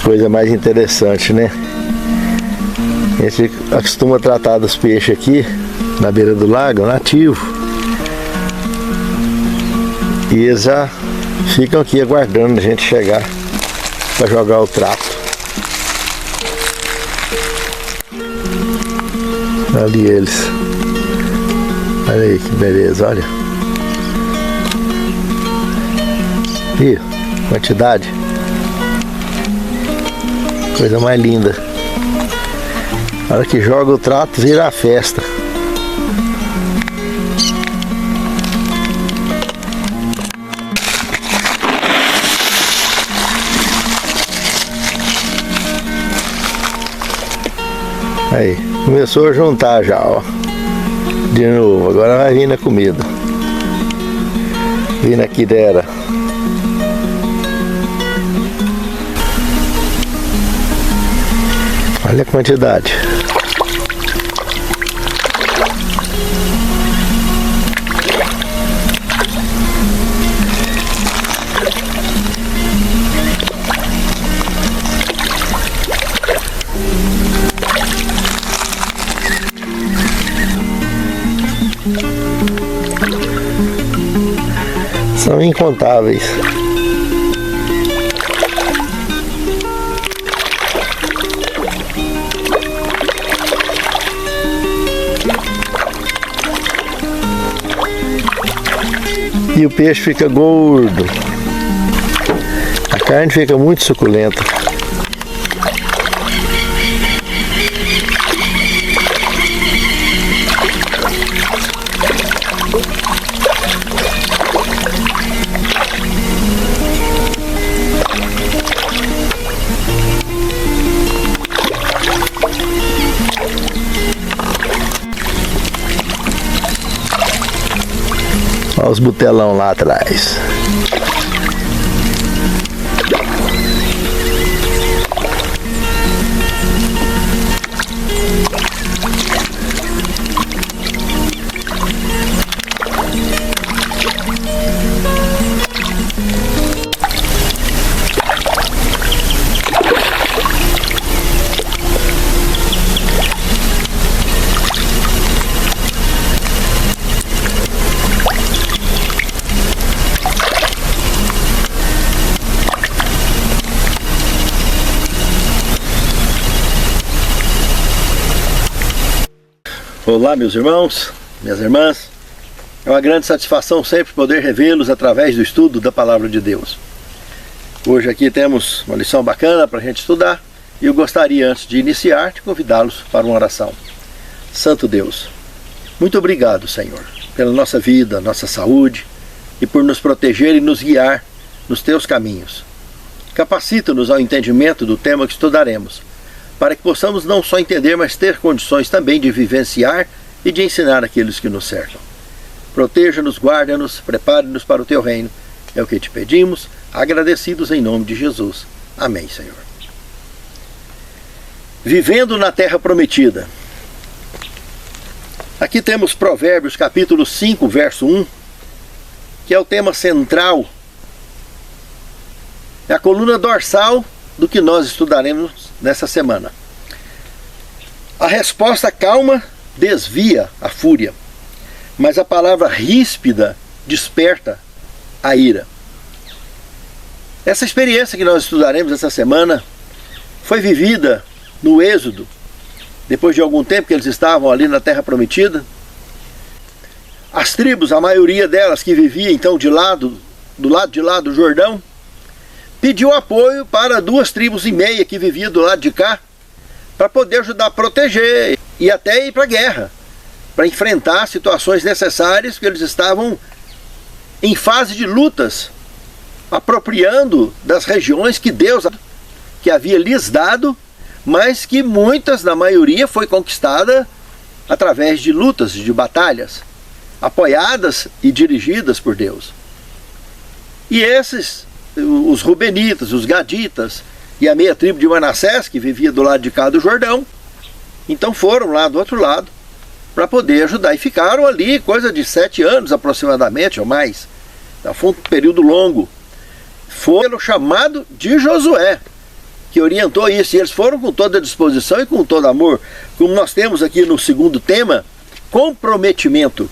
Coisa mais interessante, né? A gente costuma tratar dos peixes aqui na beira do lago, nativo. E eles já ficam aqui aguardando a gente chegar para jogar o trato. Ali eles. Olha aí que beleza, olha. Ih, quantidade. Coisa mais linda. A hora que joga o trato, vira a festa. Aí, começou a juntar já, ó. De novo, agora vai vir na comida. Vim na quidera. Olha a quantidade. São incontáveis. E o peixe fica gordo. A carne fica muito suculenta. Olha os butelão lá atrás. Olá, meus irmãos, minhas irmãs. É uma grande satisfação sempre poder revê-los através do estudo da Palavra de Deus. Hoje aqui temos uma lição bacana para a gente estudar e eu gostaria, antes de iniciar, de convidá-los para uma oração. Santo Deus, muito obrigado, Senhor, pela nossa vida, nossa saúde e por nos proteger e nos guiar nos Teus caminhos. Capacita-nos ao entendimento do tema que estudaremos, para que possamos não só entender, mas ter condições também de vivenciar e de ensinar aqueles que nos cercam. Proteja-nos, guarda-nos, prepare-nos para o Teu reino. É o que te pedimos, agradecidos em nome de Jesus. Amém, Senhor. Vivendo na terra prometida. Aqui temos Provérbios capítulo 5, verso 1, que é o tema central. É a coluna dorsal do que nós estudaremos nessa semana. A resposta calma desvia a fúria, mas a palavra ríspida desperta a ira. Essa experiência que nós estudaremos essa semana foi vivida no Êxodo, depois de algum tempo que eles estavam ali na Terra Prometida. As tribos, a maioria delas que vivia então do lado de lá do Jordão, pediu apoio para 2,5 tribos que viviam do lado de cá, para poder ajudar a proteger e até ir para a guerra, para enfrentar situações necessárias, porque eles estavam em fase de lutas, apropriando das regiões que Deus que havia lhes dado, mas que muitas, na maioria, foi conquistada através de lutas, de batalhas, apoiadas e dirigidas por Deus. E esses, os Rubenitas, os Gaditas e a meia tribo de Manassés, que vivia do lado de cá do Jordão, então foram lá do outro lado para poder ajudar. E ficaram ali coisa de 7 anos aproximadamente, ou mais. Então, foi um período longo. Foi pelo chamado de Josué que orientou isso, e eles foram com toda a disposição e com todo amor, como nós temos aqui no segundo tema, comprometimento.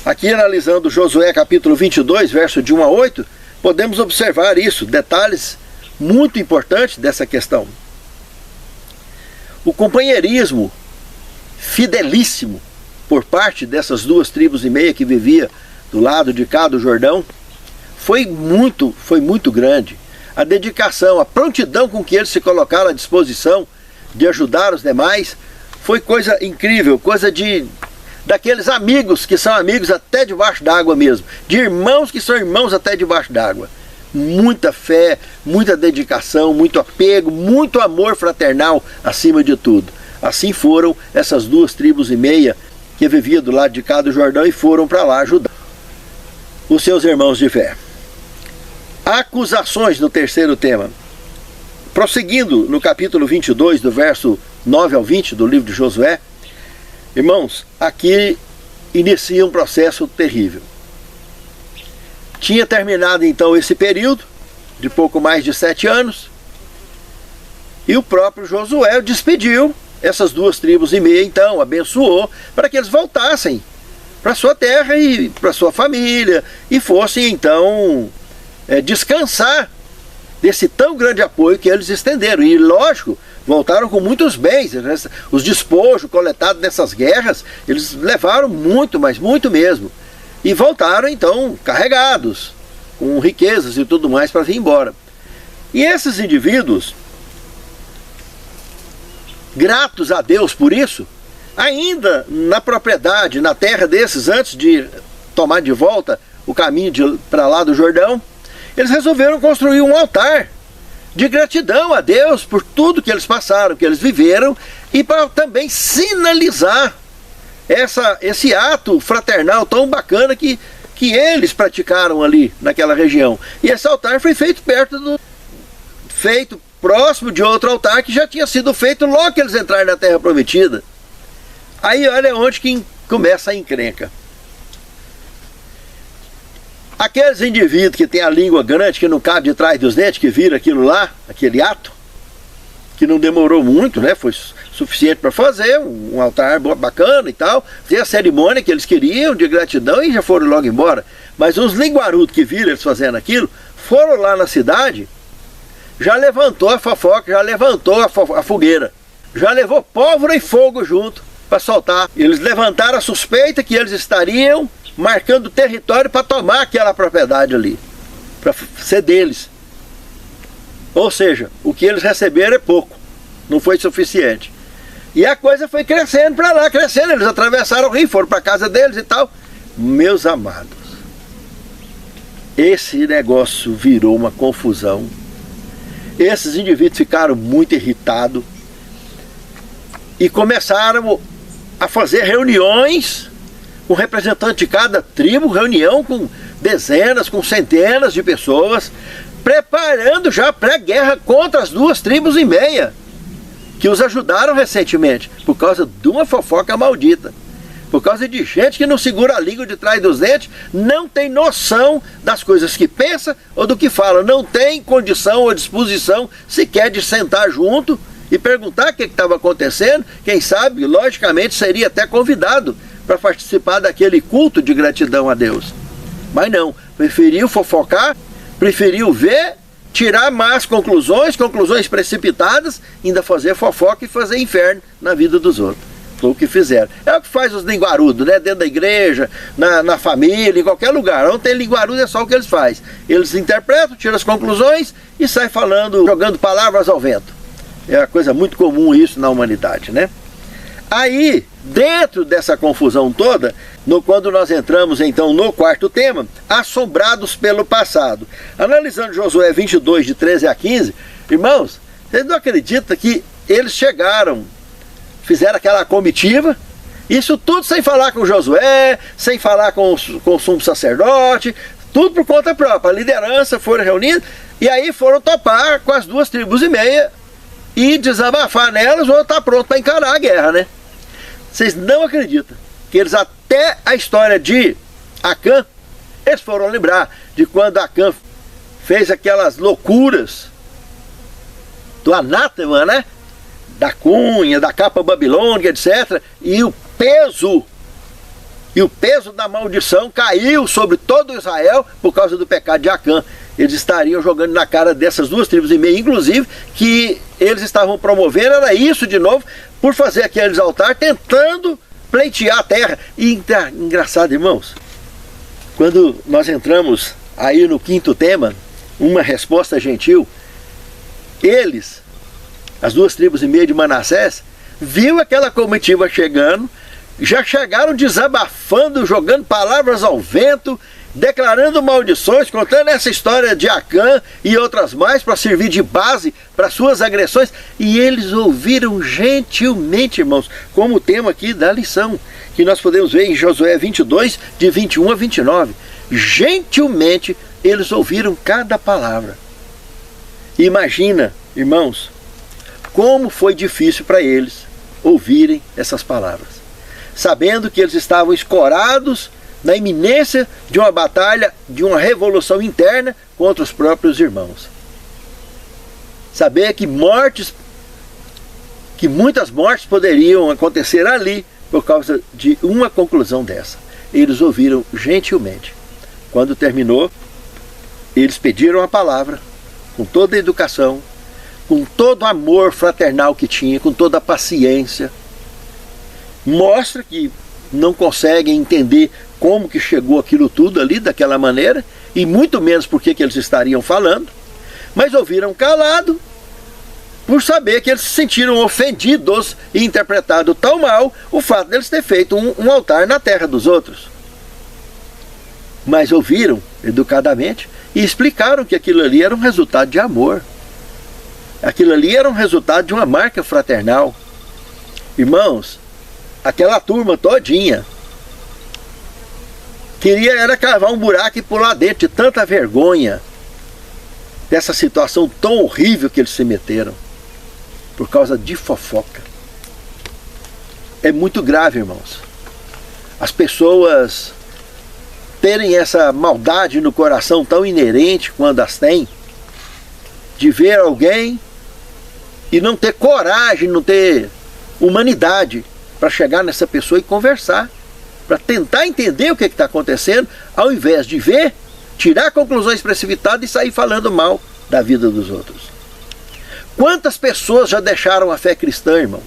Aqui analisando Josué capítulo 22, verso de 1 a 8, podemos observar isso, detalhes muito importantes dessa questão. O companheirismo fidelíssimo por parte dessas 2,5 tribos que vivia do lado de cá do Jordão foi muito grande. A dedicação, a prontidão com que eles se colocaram à disposição de ajudar os demais foi coisa incrível, coisa daqueles amigos que são amigos até debaixo d'água mesmo, de irmãos que são irmãos até debaixo d'água. Muita fé, muita dedicação, muito apego, muito amor fraternal acima de tudo. Assim foram essas 2,5 tribos que viviam do lado de cá do Jordão e foram para lá ajudar os seus irmãos de fé. Acusações no terceiro tema. Prosseguindo no capítulo 22, do verso 9 ao 20 do livro de Josué, irmãos, aqui inicia um processo terrível. Tinha terminado então esse período, de pouco mais de 7 anos, e o próprio Josué despediu essas 2,5 tribos, então, abençoou, para que eles voltassem para sua terra e para sua família, e fossem então descansar desse tão grande apoio que eles estenderam. E lógico, voltaram com muitos bens, né? Os despojos coletados nessas guerras, eles levaram muito, mas muito mesmo. E voltaram então carregados, com riquezas e tudo mais para vir embora. E esses indivíduos, gratos a Deus por isso, ainda na propriedade, na terra desses, antes de tomar de volta o caminho para lá do Jordão, eles resolveram construir um altar de gratidão a Deus por tudo que eles passaram, que eles viveram, e para também sinalizar esse ato fraternal tão bacana que eles praticaram ali naquela região. E esse altar foi feito próximo de outro altar que já tinha sido feito logo que eles entraram na Terra Prometida. Aí olha onde que começa a encrenca. Aqueles indivíduos que têm a língua grande, que não cabe de trás dos dentes, que viram aquilo lá, aquele ato, que não demorou muito, né? Foi suficiente para fazer um altar bacana e tal, fazer a cerimônia que eles queriam de gratidão e já foram logo embora. Mas os linguarudos que viram eles fazendo aquilo, foram lá na cidade, já levantou a fofoca, já levantou a fogueira, já levou pólvora e fogo junto para soltar. Eles levantaram a suspeita que eles estariam marcando território para tomar aquela propriedade ali, para ser deles. Ou seja, o que eles receberam é pouco, não foi suficiente. E a coisa foi crescendo para lá, crescendo. Eles atravessaram o rio, foram para a casa deles e tal. Meus amados, esse negócio virou uma confusão. Esses indivíduos ficaram muito irritados e começaram a fazer reuniões com representantes de cada tribo, reunião com dezenas, com centenas de pessoas, preparando já pré-guerra contra as 2,5 tribos que os ajudaram recentemente, por causa de uma fofoca maldita, por causa de gente que não segura a língua de trás dos dentes, não tem noção das coisas que pensa ou do que fala, não tem condição ou disposição sequer de sentar junto e perguntar o que estava acontecendo. Quem sabe, logicamente, seria até convidado para participar daquele culto de gratidão a Deus. Mas não, preferiu fofocar, preferiu ver, tirar más conclusões precipitadas, ainda fazer fofoca e fazer inferno na vida dos outros. Foi o que fizeram. É o que faz os linguarudos, né? Dentro da igreja, na família, em qualquer lugar. Não tem linguarudo, é só o que eles fazem. Eles interpretam, tiram as conclusões e saem falando, jogando palavras ao vento. É uma coisa muito comum isso na humanidade, né? Aí, dentro dessa confusão toda, quando nós entramos então no quarto tema, assombrados pelo passado. Analisando Josué 22, de 13 a 15, irmãos, vocês não acreditam que eles chegaram, fizeram aquela comitiva, isso tudo sem falar com Josué, sem falar com o sumo sacerdote, tudo por conta própria. A liderança foram reunidas e aí foram topar com as 2,5 tribos e desabafar nelas ou estar pronto para encarar a guerra, né? Vocês não acreditam que eles, até a história de Acã, eles foram lembrar de quando Acã fez aquelas loucuras do anátema, né? Da cunha, da capa babilônica, etc. E o peso da maldição caiu sobre todo Israel por causa do pecado de Acã. Eles estariam jogando na cara dessas 2 tribos e meia, inclusive, que eles estavam promovendo, era isso de novo, por fazer aqueles altares, tentando pleitear a terra. E engraçado, irmãos, quando nós entramos aí no 5º tema, uma resposta gentil, eles, as 2 tribos e meia de Manassés, viu aquela comitiva chegando, já chegaram desabafando, jogando palavras ao vento, declarando maldições, contando essa história de Acã e outras mais para servir de base para suas agressões, e eles ouviram gentilmente, irmãos, como o tema aqui da lição, que nós podemos ver em Josué 22, de 21 a 29. Gentilmente eles ouviram cada palavra. Imagina, irmãos, como foi difícil para eles ouvirem essas palavras, sabendo que eles estavam escorados na iminência de uma batalha, de uma revolução interna contra os próprios irmãos. Saber que muitas mortes poderiam acontecer ali por causa de uma conclusão dessa. Eles ouviram gentilmente. Quando terminou, eles pediram a palavra com toda a educação, com todo o amor fraternal que tinha, com toda a paciência. Mostra que não conseguem entender como que chegou aquilo tudo ali daquela maneira, e muito menos por que eles estariam falando, mas ouviram calado, por saber que eles se sentiram ofendidos e interpretado tão mal o fato deles ter feito um altar na terra dos outros. Mas ouviram educadamente e explicaram que aquilo ali era um resultado de amor. Aquilo ali era um resultado de uma marca fraternal. Irmãos, aquela turma todinha queria era cavar um buraco e pular dentro, de tanta vergonha dessa situação tão horrível que eles se meteram, por causa de fofoca. É muito grave, irmãos, as pessoas terem essa maldade no coração tão inerente quando as têm, de ver alguém e não ter coragem, não ter humanidade para chegar nessa pessoa e conversar, para tentar entender o que está acontecendo, ao invés de ver, tirar conclusões precipitadas e sair falando mal da vida dos outros. Quantas pessoas já deixaram a fé cristã, irmãos,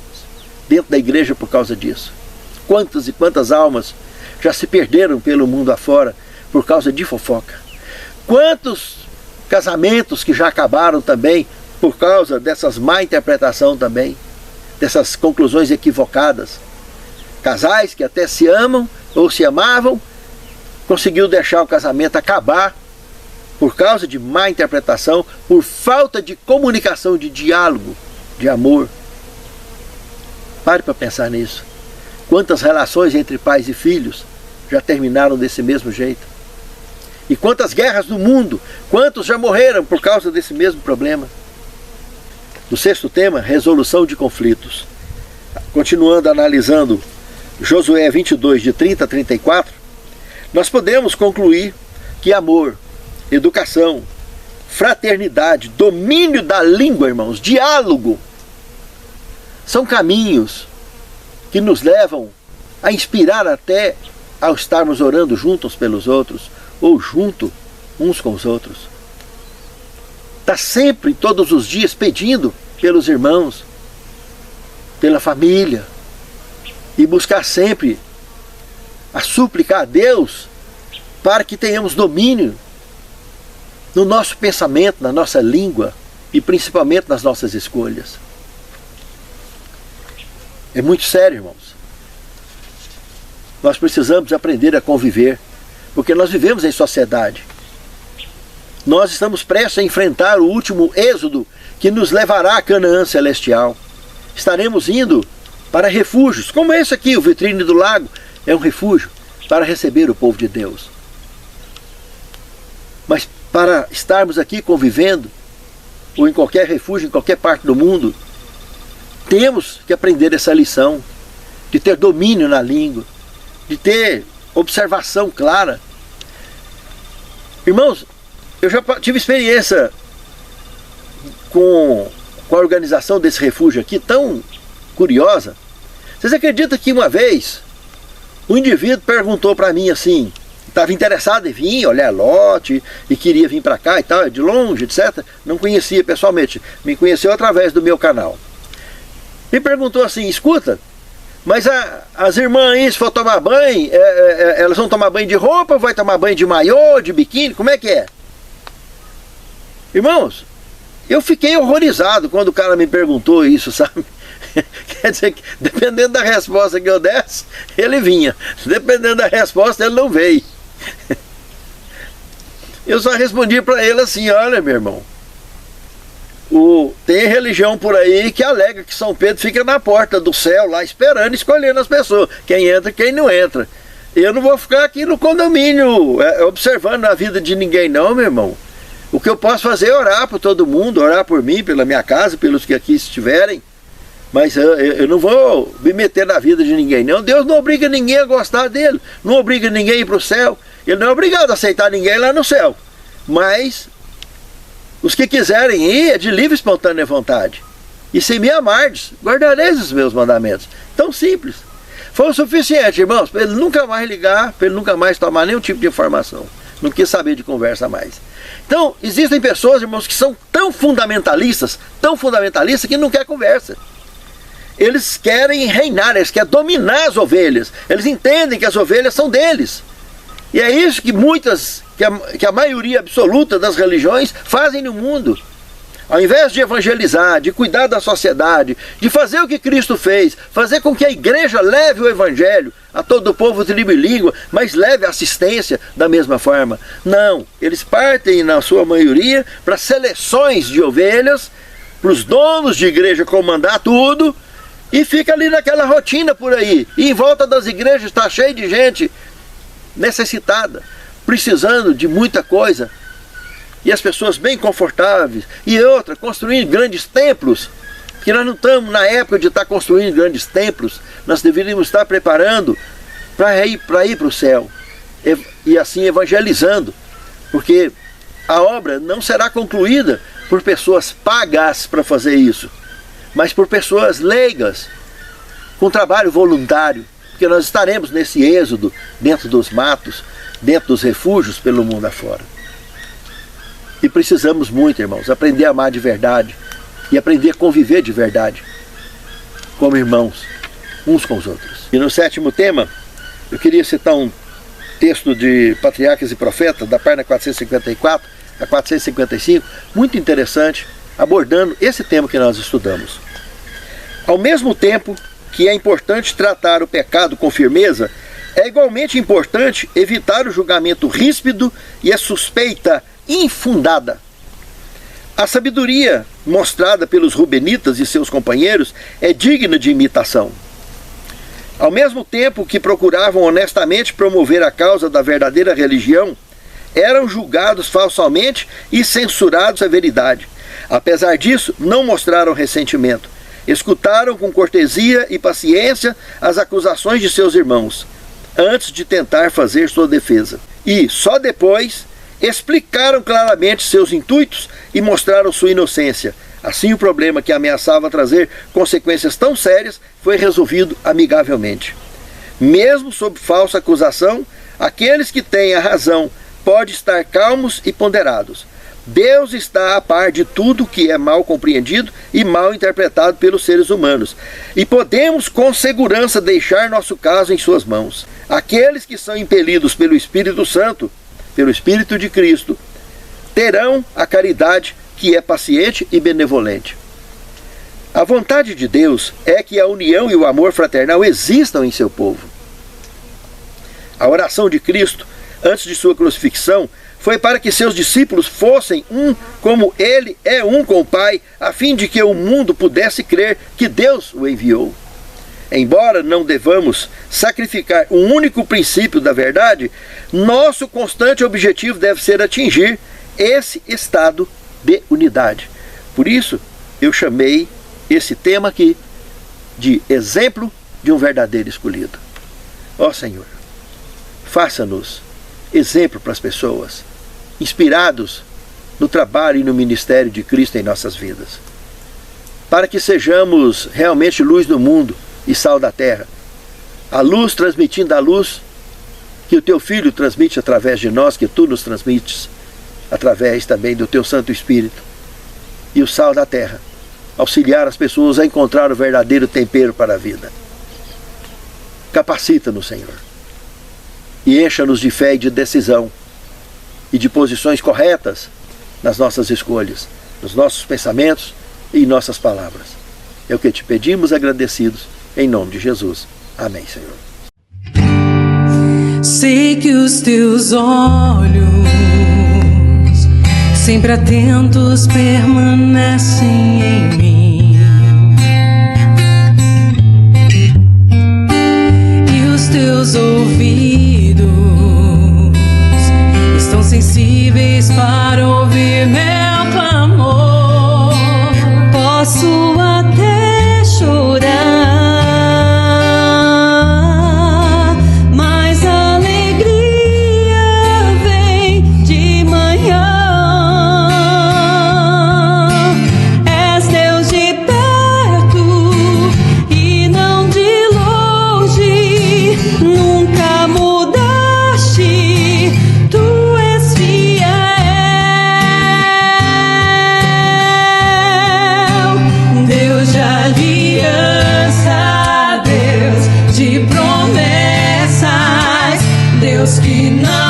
dentro da igreja por causa disso? Quantas e quantas almas já se perderam pelo mundo afora por causa de fofoca? Quantos casamentos que já acabaram também por causa dessas má interpretação também, dessas conclusões equivocadas? Casais que até se amam ou se amavam, conseguiu deixar o casamento acabar por causa de má interpretação, por falta de comunicação, de diálogo, de amor. Pare para pensar nisso. Quantas relações entre pais e filhos já terminaram desse mesmo jeito? E quantas guerras no mundo, quantos já morreram por causa desse mesmo problema? No 6º tema, resolução de conflitos. Continuando analisando Josué 22, de 30 a 34, nós podemos concluir que amor, educação, fraternidade, domínio da língua, irmãos, diálogo, são caminhos que nos levam a inspirar até ao estarmos orando juntos pelos outros, ou junto uns com os outros. Está sempre, todos os dias, pedindo pelos irmãos, pela família, e buscar sempre a súplica a Deus para que tenhamos domínio no nosso pensamento, na nossa língua e principalmente nas nossas escolhas. É muito sério, irmãos. Nós precisamos aprender a conviver, porque nós vivemos em sociedade. Nós estamos prestes a enfrentar o último êxodo que nos levará a Canaã celestial. Estaremos indo para refúgios, como esse aqui, o Vitrine do Lago, é um refúgio para receber o povo de Deus. Mas para estarmos aqui convivendo, ou em qualquer refúgio, em qualquer parte do mundo, temos que aprender essa lição, de ter domínio na língua, de ter observação clara. Irmãos, eu já tive experiência com com a organização desse refúgio aqui, tão curiosa. Vocês acreditam que uma vez um indivíduo perguntou para mim assim, estava interessado em vir, olhar lote, e queria vir para cá e tal, de longe, etc. Não conhecia pessoalmente, me conheceu através do meu canal. Me perguntou assim, escuta, mas as irmãs aí, se for tomar banho, elas vão tomar banho de roupa, vai tomar banho de maiô, de biquíni, como é que é? Irmãos, eu fiquei horrorizado quando o cara me perguntou isso, sabe? Quer dizer que, dependendo da resposta que eu desse, ele vinha. Dependendo da resposta, ele não veio. Eu só respondi para ele assim, olha, meu irmão, tem religião por aí que alega que São Pedro fica na porta do céu, lá esperando, escolhendo as pessoas, quem entra e quem não entra. Eu não vou ficar aqui no condomínio observando a vida de ninguém não, meu irmão. O que eu posso fazer é orar por todo mundo, orar por mim, pela minha casa, pelos que aqui estiverem. Mas eu não vou me meter na vida de ninguém, não. Deus não obriga ninguém a gostar dele, não obriga ninguém a ir para o céu. Ele não é obrigado a aceitar ninguém lá no céu. Mas os que quiserem ir é de livre e espontânea vontade. E se me amardes, guardareis os meus mandamentos. Tão simples. Foi o suficiente, irmãos, para ele nunca mais ligar, para ele nunca mais tomar nenhum tipo de informação. Não quis saber de conversa mais. Então, existem pessoas, irmãos, que são tão fundamentalistas que não quer conversa. Eles querem reinar, eles querem dominar as ovelhas. Eles entendem que as ovelhas são deles. E é isso que a maioria absoluta das religiões fazem no mundo. Ao invés de evangelizar, de cuidar da sociedade, de fazer o que Cristo fez, fazer com que a igreja leve o evangelho a todo o povo tribo e língua, mas leve assistência da mesma forma. Não, eles partem na sua maioria para seleções de ovelhas, para os donos de igreja comandar tudo, e fica ali naquela rotina por aí. E em volta das igrejas está cheio de gente necessitada, precisando de muita coisa. E as pessoas bem confortáveis. E outra, construindo grandes templos. Porque nós não estamos na época de estar construindo grandes templos. Nós deveríamos estar preparando para ir para o céu. E assim evangelizando. Porque a obra não será concluída por pessoas pagas para fazer isso, mas por pessoas leigas, com trabalho voluntário, porque nós estaremos nesse êxodo, dentro dos matos, dentro dos refúgios, pelo mundo afora. E precisamos muito, irmãos, aprender a amar de verdade, e aprender a conviver de verdade, como irmãos, uns com os outros. E no sétimo tema, eu queria citar um texto de Patriarcas e Profetas, da página 454 a 455, muito interessante, abordando esse tema que nós estudamos. Ao mesmo tempo que é importante tratar o pecado com firmeza, é igualmente importante evitar o julgamento ríspido e a suspeita infundada. A sabedoria mostrada pelos Rubenitas e seus companheiros é digna de imitação. Ao mesmo tempo que procuravam honestamente promover a causa da verdadeira religião, eram julgados falsamente e censurados a veridade. Apesar disso, não mostraram ressentimento. Escutaram com cortesia e paciência as acusações de seus irmãos, antes de tentar fazer sua defesa. E, só depois, explicaram claramente seus intuitos e mostraram sua inocência. Assim, o problema que ameaçava trazer consequências tão sérias foi resolvido amigavelmente. Mesmo sob falsa acusação, aqueles que têm a razão podem estar calmos e ponderados. Deus está a par de tudo que é mal compreendido e mal interpretado pelos seres humanos, e podemos com segurança deixar nosso caso em suas mãos. Aqueles que são impelidos pelo Espírito Santo, pelo Espírito de Cristo, terão a caridade que é paciente e benevolente. A vontade de Deus é que a união e o amor fraternal existam em seu povo. A oração de Cristo, antes de sua crucifixão, foi para que seus discípulos fossem um como ele é um com o Pai, a fim de que o mundo pudesse crer que Deus o enviou. Embora não devamos sacrificar um único princípio da verdade, nosso constante objetivo deve ser atingir esse estado de unidade. Por isso, eu chamei esse tema aqui de exemplo de um verdadeiro escolhido. Ó Senhor, faça-nos exemplo para as pessoas, inspirados no trabalho e no ministério de Cristo em nossas vidas. para que sejamos realmente luz no mundo e sal da terra. A luz transmitindo a luz que o teu Filho transmite através de nós, que tu nos transmites através também do teu Santo Espírito. E o sal da terra, auxiliar as pessoas a encontrar o verdadeiro tempero para a vida. Capacita-nos, Senhor, e encha-nos de fé e de decisão, e de posições corretas nas nossas escolhas, nos nossos pensamentos e em nossas palavras. É o que te pedimos agradecidos, em nome de Jesus. Amém, Senhor. Sei que os teus olhos, sempre atentos, permanecem em mim, e os teus ouvidos estão sensíveis para ouvir meu clamor. Posso até chorar, Deus que não